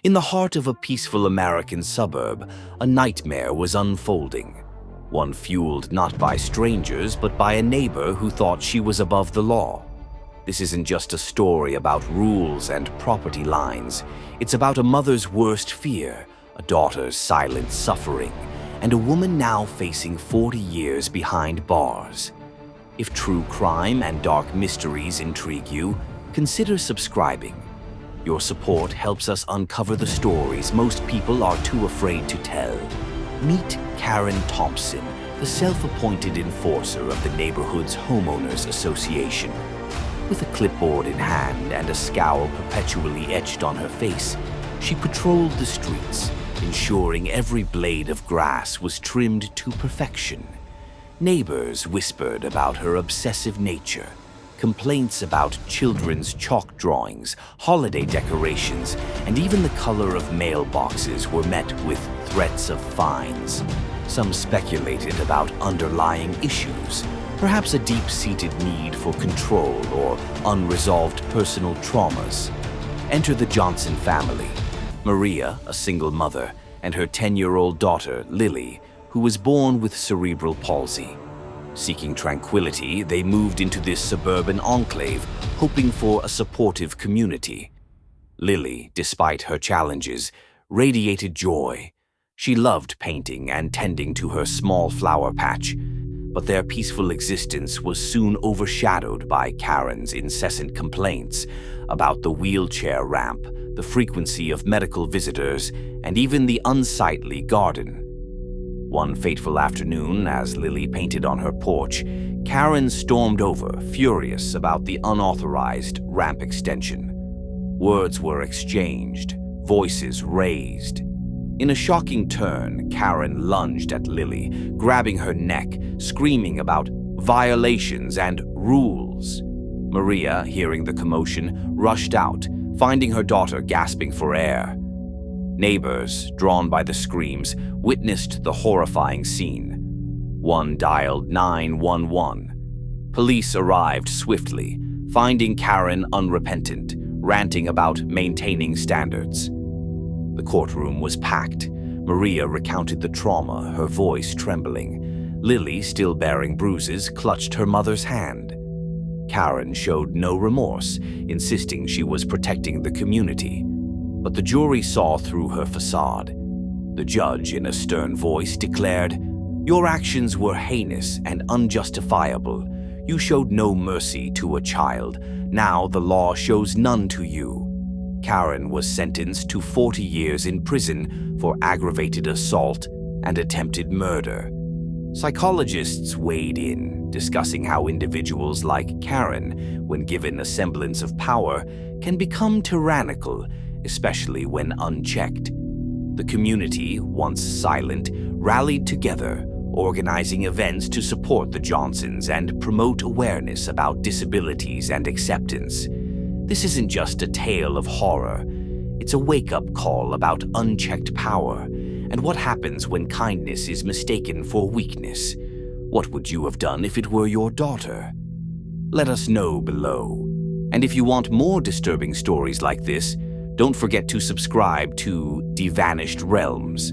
In the heart of a peaceful American suburb, a nightmare was unfolding. One fueled not by strangers, but by a neighbor who thought she was above the law. This isn't just a story about rules and property lines. It's about a mother's worst fear, a daughter's silent suffering, and a woman now facing 40 years behind bars. If true crime and dark mysteries intrigue you, consider subscribing. Your support helps us uncover the stories most people are too afraid to tell. Meet Karen Thompson, the self-appointed enforcer of the neighborhood's homeowners association. With a clipboard in hand and a scowl perpetually etched on her face, she patrolled the streets, ensuring every blade of grass was trimmed to perfection. Neighbors whispered about her obsessive nature. Complaints about children's chalk drawings, holiday decorations, and even the color of mailboxes were met with threats of fines. Some speculated about underlying issues, perhaps a deep-seated need for control or unresolved personal traumas. Enter the Johnson family. Maria, a single mother, and her 10-year-old daughter, Lily, who was born with cerebral palsy. Seeking tranquility, they moved into this suburban enclave, hoping for a supportive community. Lily, despite her challenges, radiated joy. She loved painting and tending to her small flower patch, but their peaceful existence was soon overshadowed by Karen's incessant complaints about the wheelchair ramp, the frequency of medical visitors, and even the unsightly garden. One fateful afternoon, as Lily painted on her porch, Karen stormed over, furious about the unauthorized ramp extension. Words were exchanged, voices raised. In a shocking turn, Karen lunged at Lily, grabbing her neck, screaming about violations and rules. Maria, hearing the commotion, rushed out, finding her daughter gasping for air. Neighbors, drawn by the screams, witnessed the horrifying scene. One dialed 911. Police arrived swiftly, finding Karen unrepentant, ranting about maintaining standards. The courtroom was packed. Maria recounted the trauma, her voice trembling. Lily, still bearing bruises, clutched her mother's hand. Karen showed no remorse, insisting she was protecting the community. But the jury saw through her facade. The judge, in a stern voice, declared, "Your actions were heinous and unjustifiable. You showed no mercy to a child. Now the law shows none to you." Karen was sentenced to 40 years in prison for aggravated assault and attempted murder. Psychologists weighed in, discussing how individuals like Karen, when given a semblance of power, can become tyrannical, especially when unchecked. The community, once silent, rallied together, organizing events to support the Johnsons and promote awareness about disabilities and acceptance. This isn't just a tale of horror. It's a wake-up call about unchecked power and what happens when kindness is mistaken for weakness. What would you have done if it were your daughter? Let us know below. And if you want more disturbing stories like this, don't forget to subscribe to DeVanished Realms.